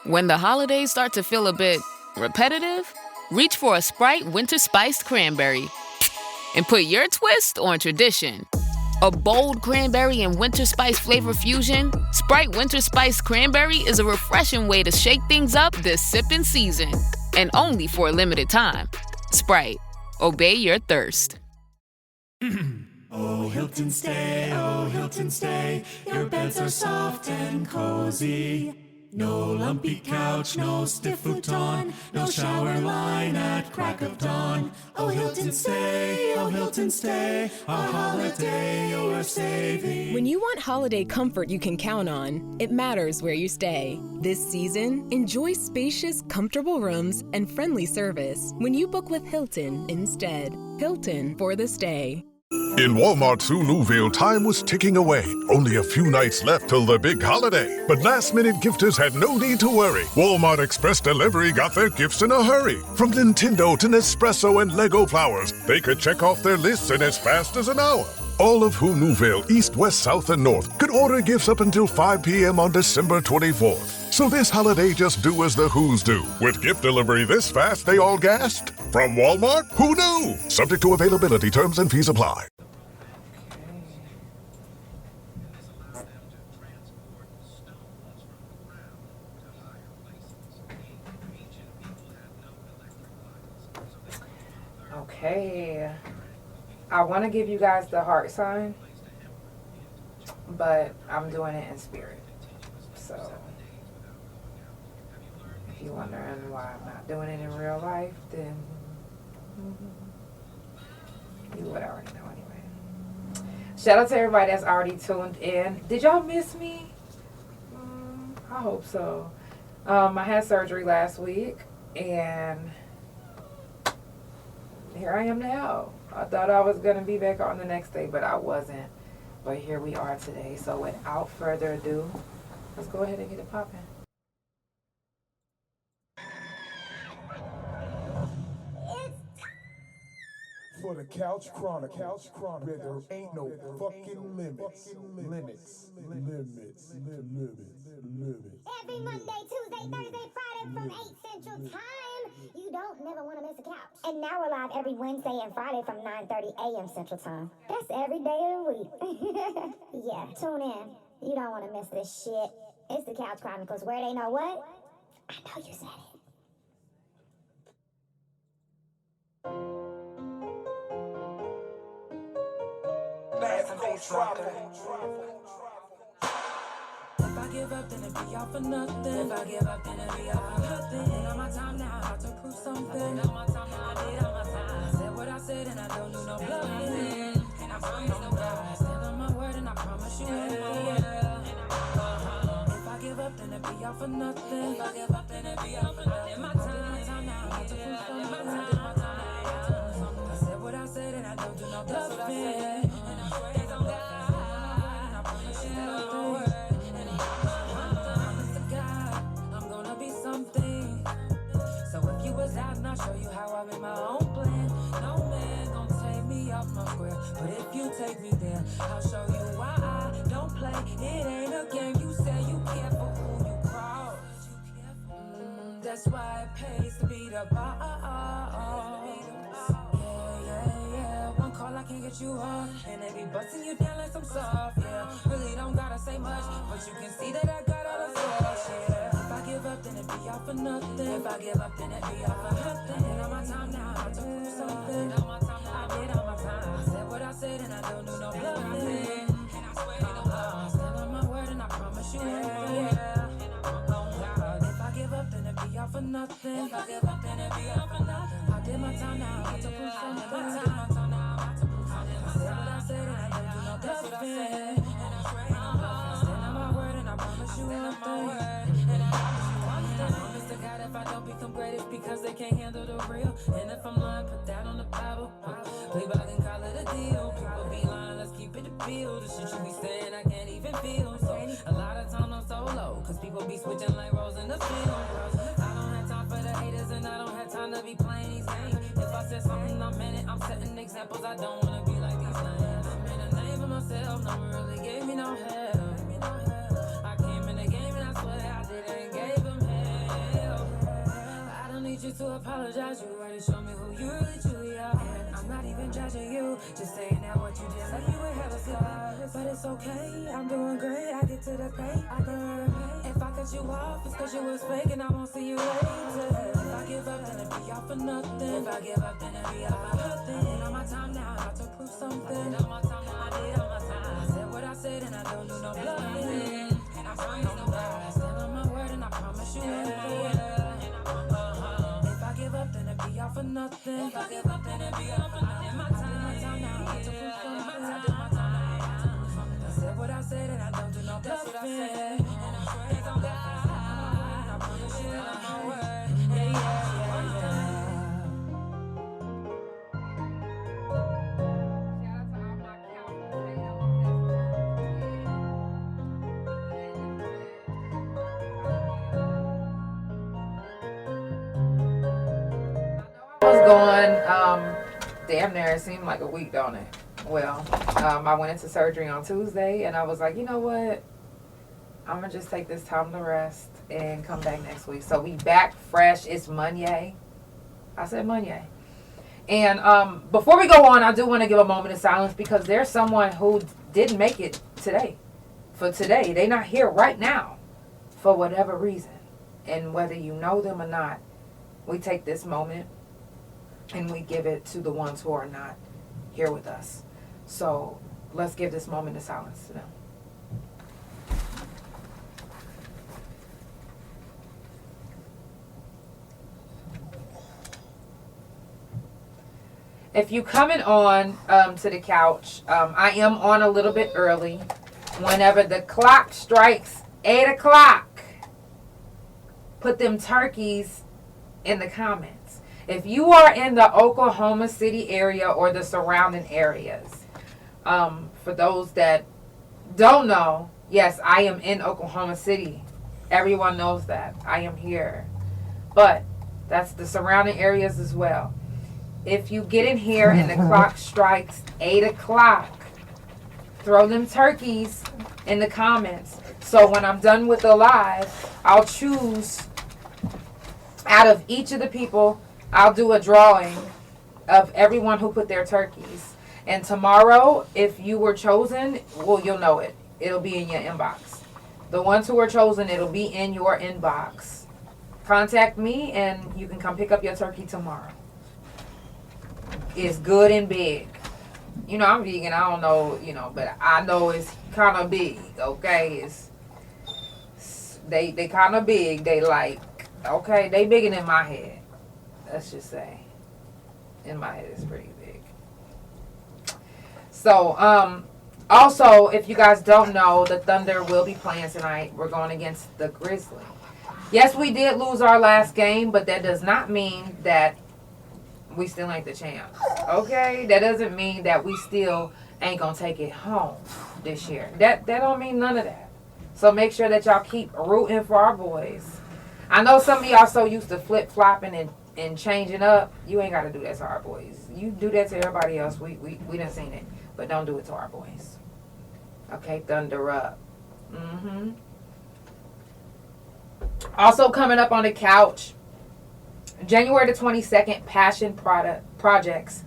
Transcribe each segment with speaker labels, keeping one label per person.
Speaker 1: When the holidays start to feel a bit repetitive, reach for a Sprite Winter Spiced Cranberry and put your twist on tradition. A bold cranberry and winter spice flavor fusion, Sprite Winter Spiced Cranberry is a refreshing way to shake things up this sipping season. And only for a limited time. Sprite. Obey your thirst.
Speaker 2: Oh, Hilton stay, your beds are soft and cozy. No lumpy couch, no stiff futon, no shower line at crack of dawn. Oh, Hilton stay, a holiday you're saving.
Speaker 3: When you want holiday comfort you can count on, it matters where you stay. This season, enjoy spacious, comfortable rooms and friendly service when you book with Hilton instead. Hilton for the stay.
Speaker 4: In Walmart Sue Newville, time was ticking away. Only a few nights left till the big holiday. But last-minute gifters had no need to worry. Walmart Express Delivery got their gifts in a hurry. From Nintendo to Nespresso and Lego flowers, they could check off their lists in as fast as an hour. All of Who Newville, East, West, South, and North could order gifts up until 5 p.m. on December 24th. So this holiday, just do as the Who's do. With gift delivery this fast, they all gasped. From Walmart, who knew? Subject to availability, terms and fees apply.
Speaker 5: Okay, I want to give you guys the heart sign, but I'm doing it in spirit. So if you're wondering why I'm not doing it in real life, then you would already know anyway. Shout out to everybody that's already tuned in. Did y'all miss me? I hope so. I had surgery last week, and here I am now. I thought I was going to be back on the next day, but I wasn't. But here we are today. So without further ado, let's go ahead and get it popping.
Speaker 6: For the Couch Chronicles, where there ain't no fucking limits.
Speaker 7: Every Monday, Tuesday, Thursday, Friday from 8 Central Time. You don't never want to miss a couch. And now we're live every Wednesday and Friday from 9:30 a.m. Central Time. That's every day of the week. Yeah, tune in. You don't want to miss this shit. It's the Couch Chronicles, where they know what? I know you said it.
Speaker 2: If I give up, then it be all for nothing. If I give up, then it be all for nothing. Ain't on my time now, I have to prove something. Ain't on my time now, I did all my time. I said what I said, and I don't do no bluffing. And I promise no God. Stand on my word, and I promise you will. If I give up, then it be all for nothing. If I give up, then it be all for nothing. I did my time now, I have to prove something. I did my time now, I have to prove something. I said what I said, and I don't do no bluffing. And I praise on God. And I promise you will. I'll show you how I make my own plan. No man gon' take me off my square, but if you take me there, I'll show you why I don't play. It ain't a game. You say you care for who you cross. That's why it pays to be the boss. Yeah. One call I can get you on, and they be busting you down like some soft. Yeah, really don't gotta say much, but you can see that I got all the sauce. Yeah. If I give up, then it be all for nothing. If I give up, then it be all for nothing. And on my time now, I have to prove something. On my time now, I did all my time. I said what I said, and I don't do no bluffing. And I swear you know I stand on my word, and I promise you will. Yeah. If I give up, then it be all for nothing. If I give up, then it be all for nothing. I did my time now, I have to prove something. I said what I said, and I don't do no bluffing. And I swear you know I stand on my word, and I promise you will. If I don't become great, it's because they can't handle the real. And if I'm lying, put that on the Bible. Play by and call it a deal. People be lying, let's keep it a bill. The shit you be saying, I can't even feel. So a lot of time I'm solo, cause people be switching like roles in the field. I don't have time for the haters, and I don't have time to be playing these games. If I said something, I meant it. I'm setting examples, I don't wanna be like these names. I made a name for myself, no one really gave me no help. I came in the game, and I swear I didn't give them hell. to apologize. You already showed me who you really truly are. And I'm not even judging you, just saying that what you did left me with hella scars. But it's okay, I'm doing great. I get to the pay. I can repay. If I cut you off, it's cause you was fake and I won't see you later. If I give up, then it be all for nothing. If I give up, then it be all for nothing. And on my time now, I have to prove something. On my time now, I did on my time. I said what I said and I don't do no bluffing. And I promise no lie. I stand on my word and I promise you anything. If I give up, then it be all for nothing. If I give up, then it be all for nothing. My time now, I have to prove something. I do my time now, I have to prove something. I said what I said and I don't do no bluffing. And I pray on God. I promise you on my word. Yeah, yeah, yeah.
Speaker 5: I was gone damn near, it seemed like a week, don't it? Well, I went into surgery on Tuesday and I was like, you know what? I'm gonna just take this time to rest and come back next week. So we back fresh. It's Monday. I said Monday. And before we go on, I do want to give a moment of silence because there's someone who didn't make it today. For today, they're not here right now for whatever reason. And whether you know them or not, we take this moment and we give it to the ones who are not here with us. So let's give this moment of silence to them. If you coming on to the couch, I am on a little bit early. Whenever the clock strikes 8 o'clock, put them turkeys in the comments. If you are in the Oklahoma City area or the surrounding areas, for those that don't know, yes, I am in Oklahoma City. Everyone knows that. I am here. But that's the surrounding areas as well. If you get in here and the clock strikes 8 o'clock, throw them turkeys in the comments. So when I'm done with the live, I'll choose out of each of the people. I'll do a drawing of everyone who put their turkeys. And tomorrow, if you were chosen, well, you'll know it. It'll be in your inbox. The ones who were chosen, it'll be in your inbox. Contact me and you can come pick up your turkey tomorrow. It's good and big. You know, I'm vegan. I don't know, but I know it's kind of big, okay? They kind of big. They like, okay, they bigger than my head. Let's just say, in my head, it's pretty big. So, also, if you guys don't know, the Thunder will be playing tonight. We're going against the Grizzlies. Yes, we did lose our last game, but that does not mean that we still ain't the champs. Okay? That doesn't mean that we still ain't going to take it home this year. That don't mean none of that. So make sure that y'all keep rooting for our boys. I know some of y'all so used to flip-flopping and changing up. You ain't got to do that to our boys. You do that to everybody else. We done seen it. But don't do it to our boys. Okay? Thunder up. Also coming up on the couch, January the 22nd, Passion Projects.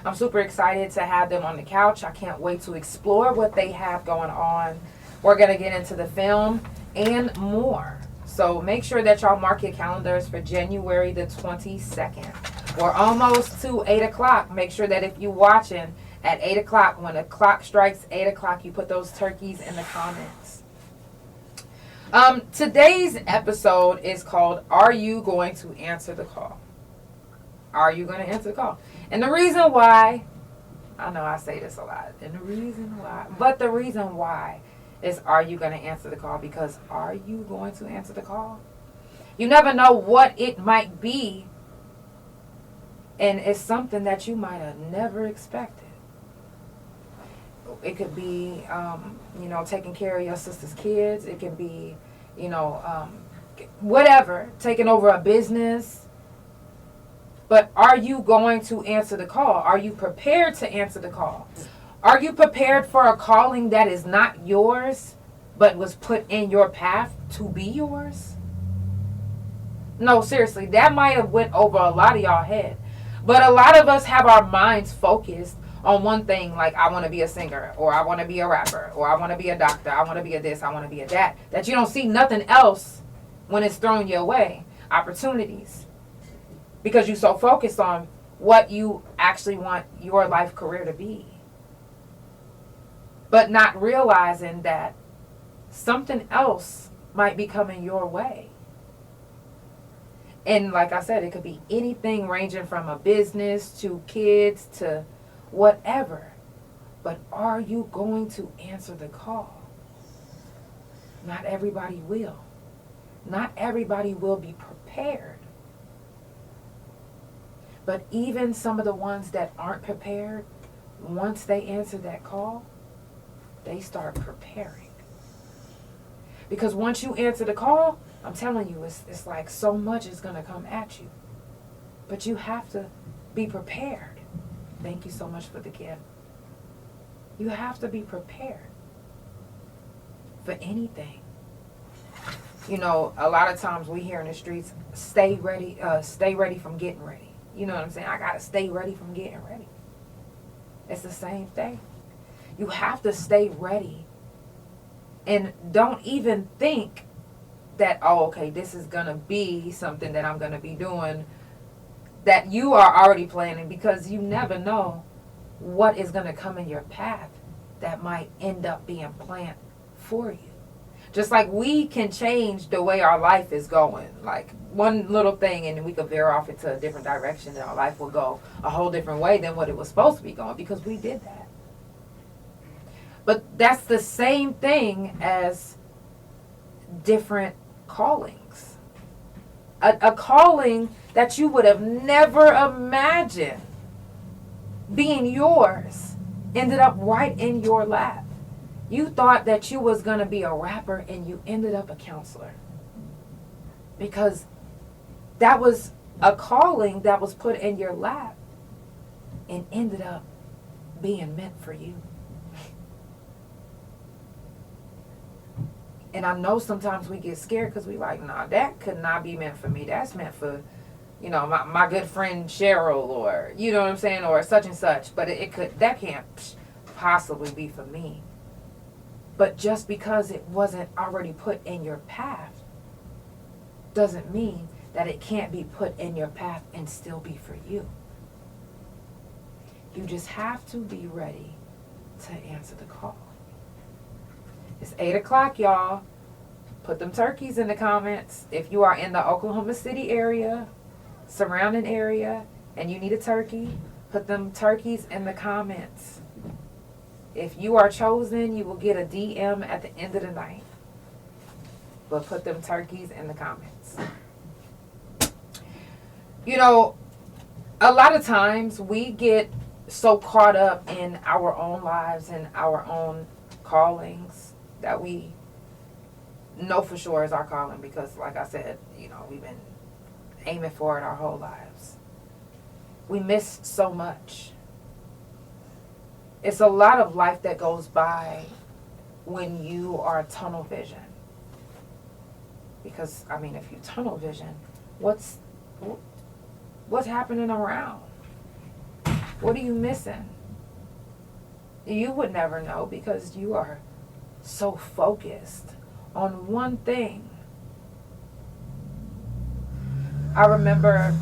Speaker 5: I'm super excited to have them on the couch. I can't wait to explore what they have going on. We're going to get into the film and more. So make sure that y'all mark your calendars for January the 22nd. We're almost to 8 o'clock. Make sure that if you're watching at 8 o'clock, when the clock strikes 8 o'clock, you put those turkeys in the comments. Today's episode is called, Are You Going to Answer the Call? Are you going to answer the call? And the reason why, I know I say this a lot, the reason why is, are you going to answer the call? Because are you going to answer the call? You never know what it might be, and it's something that you might have never expected. It could be, taking care of your sister's kids. It could be, whatever, taking over a business. But are you going to answer the call? Are you prepared to answer the call? Are you prepared for a calling that is not yours, but was put in your path to be yours? No, seriously, that might have went over a lot of y'all head. But a lot of us have our minds focused on one thing, like I want to be a singer, or I want to be a rapper, or I want to be a doctor, I want to be a this, I want to be a that. That you don't see nothing else when it's thrown your way. Opportunities. Because you're so focused on what you actually want your life career to be. But not realizing that something else might be coming your way. And like I said, it could be anything ranging from a business to kids to whatever. But are you going to answer the call? Not everybody will. Not everybody will be prepared. But even some of the ones that aren't prepared, once they answer that call, they start preparing. Because once you answer the call, I'm telling you, it's like so much is going to come at you. But you have to be prepared. Thank you so much for the gift. You have to be prepared for anything. You know, a lot of times we hear in the streets, stay ready from getting ready. You know what I'm saying? I got to stay ready from getting ready. It's the same thing. You have to stay ready. And don't even think that, oh, okay, this is going to be something that I'm going to be doing, that you are already planning, because you never know what is going to come in your path that might end up being planned for you. Just like we can change the way our life is going. Like one little thing and we could veer off into a different direction and our life will go a whole different way than what it was supposed to be going, because we did that. But that's the same thing as different callings. A calling that you would have never imagined being yours ended up right in your lap. You thought that you was going to be a rapper and you ended up a counselor. Because that was a calling that was put in your lap and ended up being meant for you. And I know sometimes we get scared because we like, nah, that could not be meant for me. That's meant for, you know, my good friend Cheryl, or, you know what I'm saying, or such and such. But that can't possibly be for me. But just because it wasn't already put in your path doesn't mean that it can't be put in your path and still be for you. You just have to be ready to answer the call. It's 8 o'clock, y'all. Put them turkeys in the comments. If you are in the Oklahoma City area, surrounding area, and you need a turkey, put them turkeys in the comments. If you are chosen, you will get a DM at the end of the night. But put them turkeys in the comments. You know, a lot of times we get so caught up in our own lives and our own callings that we know for sure is our calling, because like I said, you know, we've been aiming for it our whole lives. We miss so much. It's a lot of life that goes by when you are tunnel vision. Because, I mean, if you tunnel vision, what's happening around? What are you missing? You would never know because you are so focused on one thing. I remember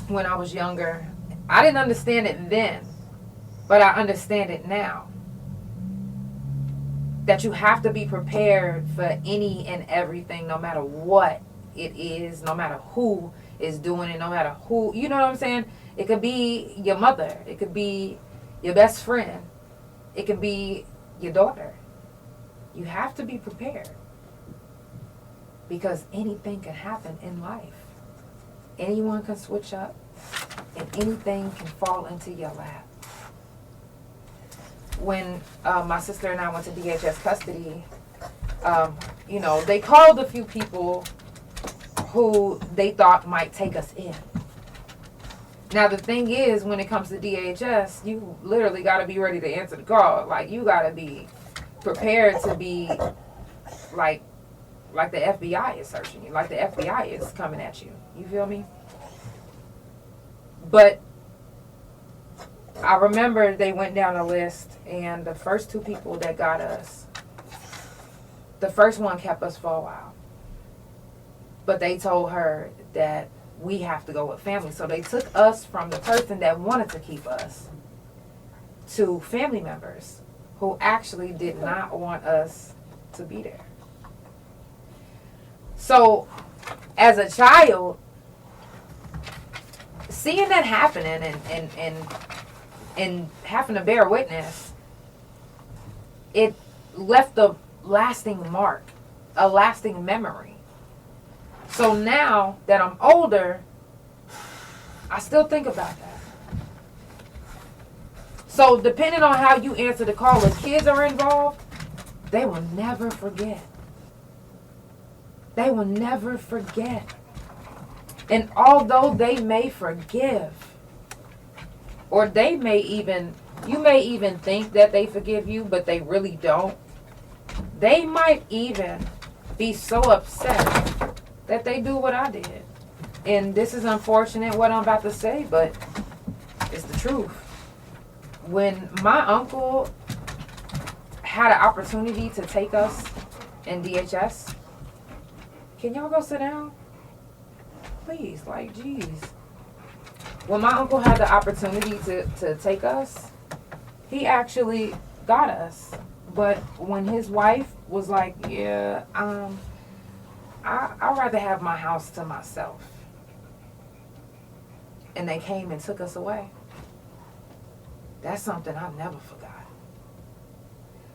Speaker 5: when I was younger, I didn't understand it then, but I understand it now. That you have to be prepared for any and everything, no matter what it is, no matter who is doing it, no matter who, you know what I'm saying? It could be your mother. It could be your best friend. It could be your daughter. You have to be prepared. Because anything can happen in life. Anyone can switch up, and anything can fall into your lap. When my sister and I went to DHS custody, you know, they called a few people who they thought might take us in. Now, the thing is, when it comes to DHS, you literally got to be ready to answer the call. Like, you got to be prepared to be, like, like the FBI is searching you, like the FBI is coming at you. You feel me? But I remember they went down a list, and the first 2 people that got us, the first one kept us for a while. But they told her that we have to go with family. So they took us from the person that wanted to keep us to family members who actually did not want us to be there. So as a child, seeing that happening and having to bear witness, it left a lasting mark, a lasting memory. So now that I'm older, I still think about that. So depending on how you answer the call, if kids are involved, they will never forget. They will never forget. And although they may forgive, or they may even, you may even think that they forgive you, but they really don't. They might even be so upset that they do what I did. And this is unfortunate what I'm about to say, but it's the truth. When my uncle had an opportunity to take us in DHS, can y'all go sit down? Please, like, geez. When my uncle had the opportunity to take us, he actually got us. But when his wife was like, yeah, I'd rather have my house to myself. And they came and took us away. That's something I've never forgot.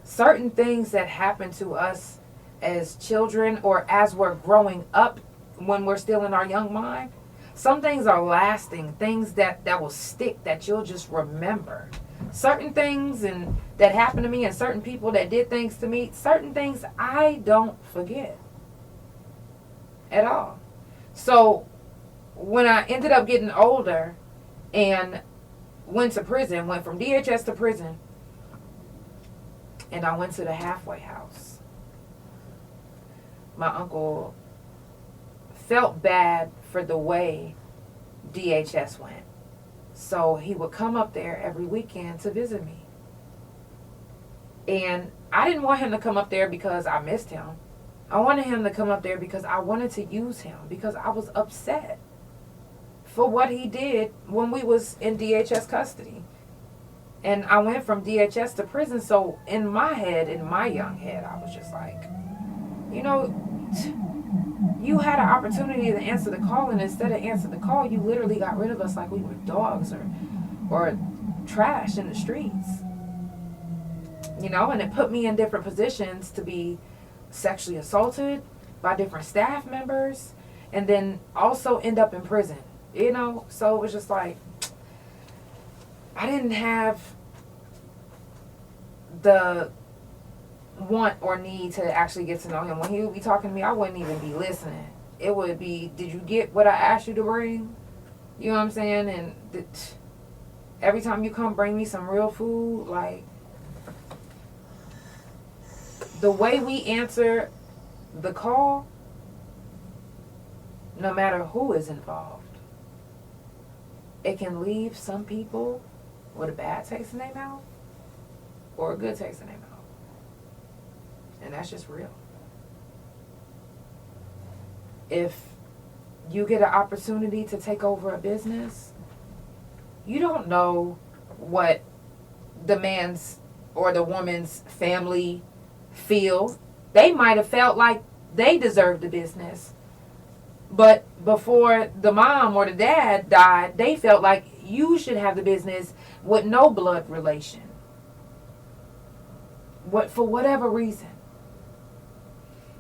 Speaker 5: Certain things that happen to us as children or as we're growing up when we're still in our young mind, some things are lasting, things that will stick, that you'll just remember. Certain things and that happened to me and certain people that did things to me, certain things I don't forget at all. So when I ended up getting older and went to prison, went from DHS to prison, and I went to the halfway house, my uncle felt bad for the way DHS went. So he would come up there every weekend to visit me. And I didn't want him to come up there because I missed him. I wanted him to come up there because I wanted to use him, because I was upset for what he did when we was in DHS custody. And I went from DHS to prison, so in my head, in my young head, I was just like, you know, you had an opportunity to answer the call, and instead of answering the call, you literally got rid of us like we were dogs or trash in the streets. You know, and it put me in different positions to be sexually assaulted by different staff members, and then also end up in prison. You know, so it was just like, I didn't have the want or need to actually get to know him. When he would be talking to me, I wouldn't even be listening. It would be, did you get what I asked you to bring? You know what I'm saying? And every time you come bring me some real food, like, the way we answer the call, no matter who is involved, it can leave some people with a bad taste in their mouth or a good taste in their mouth. And that's just real. If you get an opportunity to take over a business, you don't know what the man's or the woman's family feel. They might have felt like they deserved the business. But before the mom or the dad died, they felt like you should have the business with no blood relation. For whatever reason.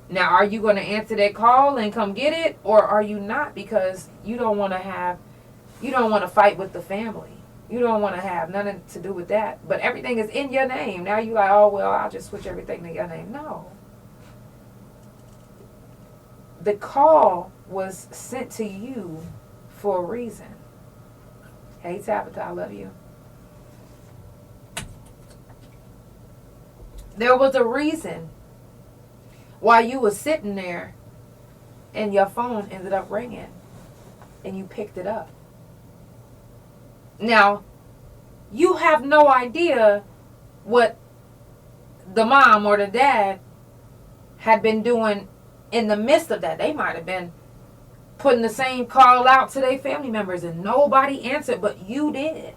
Speaker 5: Now, are you going to answer that call and come get it? Or are you not? Because you don't want to fight with the family. You don't want to have nothing to do with that. But everything is in your name. Now you're like, oh, well, I'll just switch everything to your name. No. The call was sent to you for a reason. Hey, Tabitha, I love you. There was a reason while you was sitting there and your phone ended up ringing and you picked it up. Now, you have no idea what the mom or the dad had been doing in the midst of that. They might have been putting the same call out to their family members and nobody answered, but you did.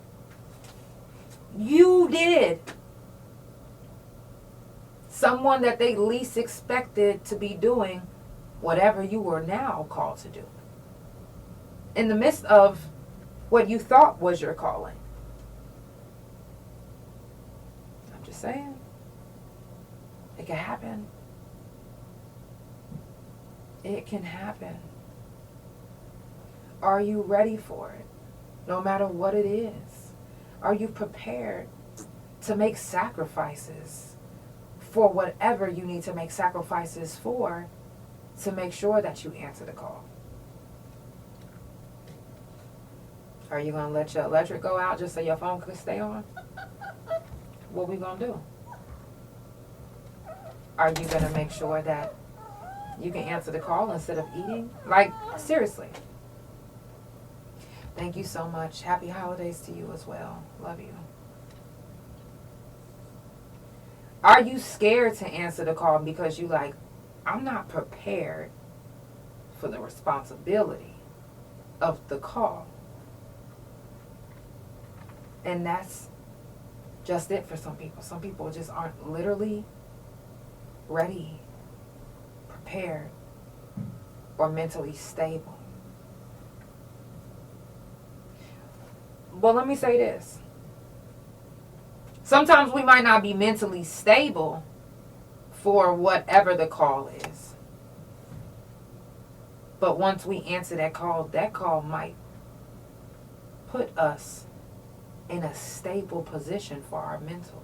Speaker 5: You did. Someone that they least expected to be doing whatever you were now called to do. In the midst of what you thought was your calling. I'm just saying. It can happen. It can happen. Are you ready for it? No matter what it is. Are you prepared to make sacrifices for whatever you need to make sacrifices for to make sure that you answer the call? Are you going to let your electric go out just so your phone could stay on? What we going to do? Are you going to make sure that you can answer the call instead of eating? Like, seriously. Thank you so much. Happy holidays to you as well. Love you. Are you scared to answer the call because you like, I'm not prepared for the responsibility of the call? And that's just it for some people. Some people just aren't literally ready, prepared, or mentally stable. But let me say this. Sometimes we might not be mentally stable for whatever the call is. But once we answer that call might put us in a stable position for our mental.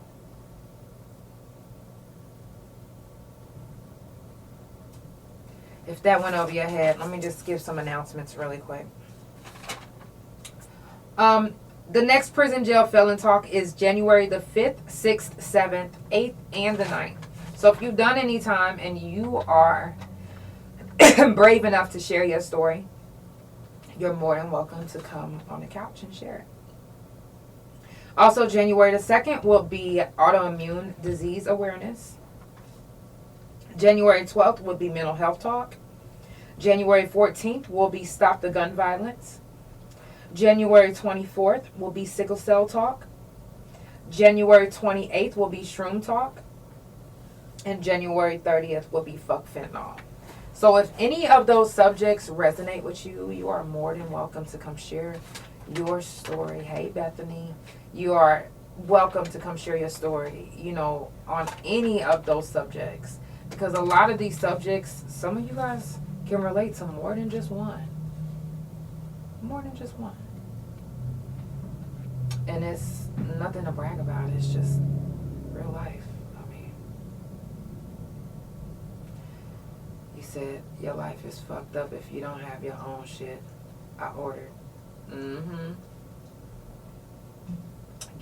Speaker 5: If that went over your head, let me just give some announcements really quick. The next prison jail felon talk is January the 5th, 6th, 7th, 8th, and the 9th. So if you've done any time and you are brave enough to share your story, you're more than welcome to come on the couch and share it. Also, January the 2nd will be autoimmune disease awareness. January 12th will be mental health talk. January 14th will be stop the gun violence. January 24th will be sickle cell talk. January 28th will be shroom talk. And January 30th will be fuck fentanyl. So if any of those subjects resonate with you, you are more than welcome to come share your story. Hey, Bethany, you are welcome to come share your story, on any of those subjects. Because a lot of these subjects, some of you guys can relate to more than just one. More than just one. And it's nothing to brag about. It's just real life. I mean, you said your life is fucked up if you don't have your own shit. I ordered.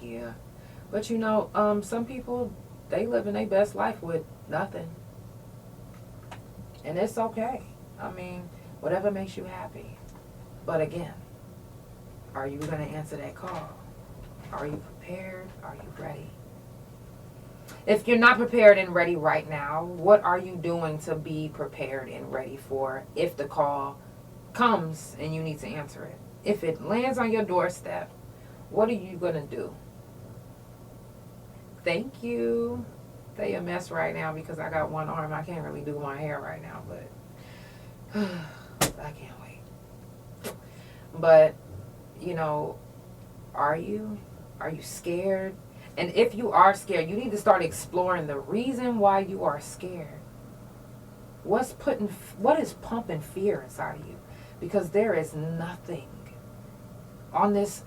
Speaker 5: Yeah. But some people, they living their best life with nothing. And it's okay. I mean, whatever makes you happy. But again, are you going to answer that call? Are you prepared? Are you ready? If you're not prepared and ready right now, what are you doing to be prepared and ready for if the call comes and you need to answer it? If it lands on your doorstep, what are you going to do? Thank you. They a mess right now because I got one arm. I can't really do my hair right now, but I can't wait. But, are you scared? And if you are scared, you need to start exploring the reason why you are scared. What is pumping fear inside of you? Because there is nothing on this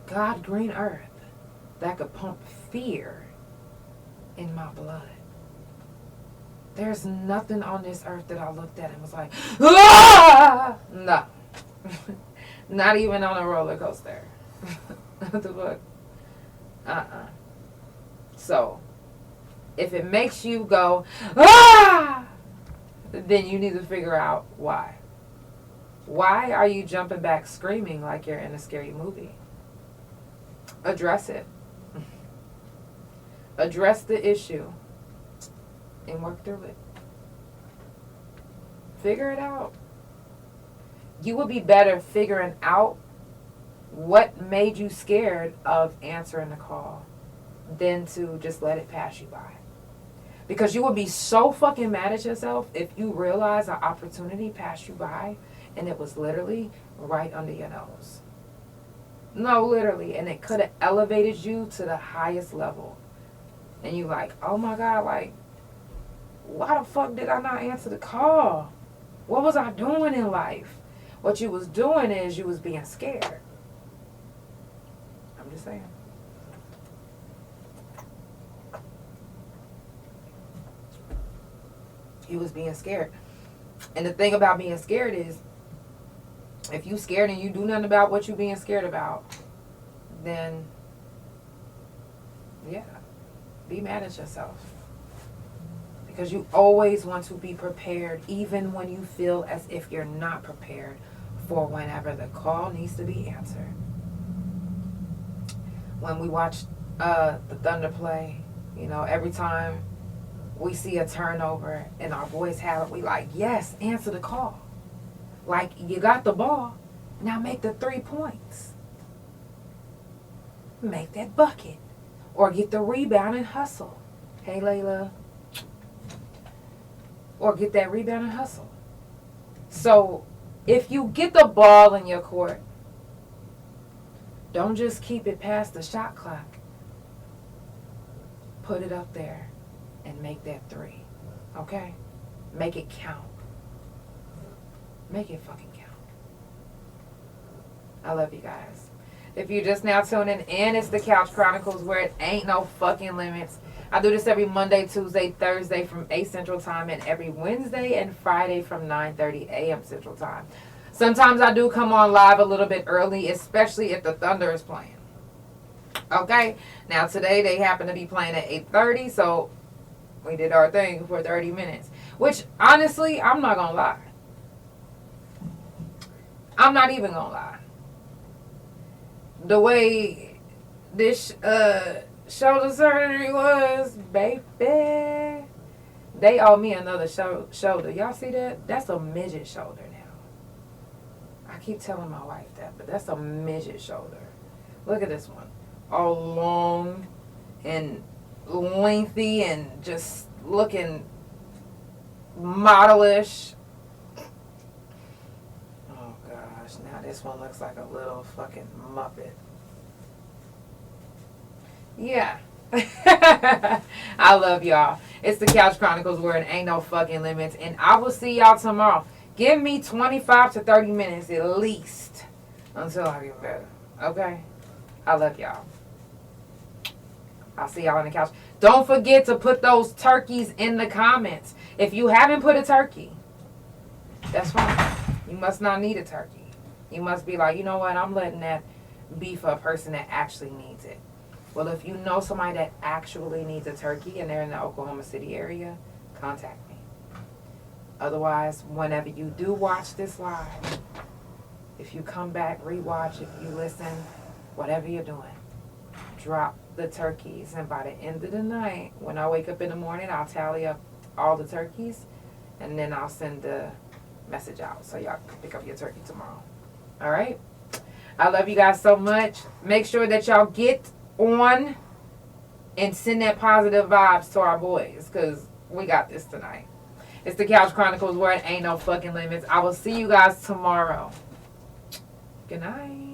Speaker 5: God green earth that could pump fear in my blood. There's nothing on this earth that I looked at and was like, ah! No. Not even on a roller coaster. What the fuck? So, if it makes you go, ah! then you need to figure out why. Why are you jumping back screaming like you're in a scary movie? Address it. Address the issue and work through it. Figure it out. You would be better figuring out what made you scared of answering the call than to just let it pass you by. Because you would be so fucking mad at yourself if you realize an opportunity passed you by and it was literally right under your nose. No, literally. And it could have elevated you to the highest level. And you like, oh my God, like, why the fuck did I not answer the call? What was I doing in life? What you was doing is you was being scared. I'm just saying. You was being scared. And the thing about being scared is, if you scared and you do nothing about what you being scared about, then, yeah, be mad at yourself. Because you always want to be prepared, even when you feel as if you're not prepared for whenever the call needs to be answered. When we watch the Thunder play, you know, every time we see a turnover and our boys have it, we like, yes, answer the call. Like, you got the ball, now make the 3 points. Make that bucket. Or get the rebound and hustle. Hey, Layla. Or get that rebound and hustle. So, if you get the ball in your court, don't just keep it past the shot clock. Put it up there and make that 3. Okay? Make it count. Make it fucking count. I love you guys. If you're just now tuning in, it's the Couch Chronicles, where it ain't no fucking limits. I do this every Monday, Tuesday, Thursday from 8 Central Time, and every Wednesday and Friday from 9:30 a.m. Central Time. Sometimes I do come on live a little bit early, especially if the Thunder is playing. Okay? Now today they happen to be playing at 8:30, so we did our thing for 30 minutes. Which, honestly, I'm not going to lie. I'm not even going to lie. The way this shoulder surgery was, baby, they owe me another shoulder. Y'all see that? That's a midget shoulder now. I keep telling my wife that, but that's a midget shoulder. Look at this one. All long and lengthy and just looking modelish. Oh gosh, now this one looks like a little fucking Muppet. Yeah. I love y'all. It's the Couch Chronicles, where it ain't no fucking limits. And I will see y'all tomorrow. Give me 25 to 30 minutes at least until I get better. Okay? I love y'all. I'll see y'all on the couch. Don't forget to put those turkeys in the comments. If you haven't put a turkey, that's fine. You must not need a turkey. You must be like, you know what? I'm letting that be for a person that actually needs it. Well, if you know somebody that actually needs a turkey and they're in the Oklahoma City area, contact me. Otherwise, whenever you do watch this live, if you come back, rewatch, if you listen, whatever you're doing, drop the turkeys. And by the end of the night, when I wake up in the morning, I'll tally up all the turkeys, and then I'll send the message out so y'all can pick up your turkey tomorrow. All right? I love you guys so much. Make sure that y'all get on and send that positive vibes to our boys, because we got this tonight. It's the Couch Chronicles, where it ain't no fucking limits. I will see you guys tomorrow. Good night.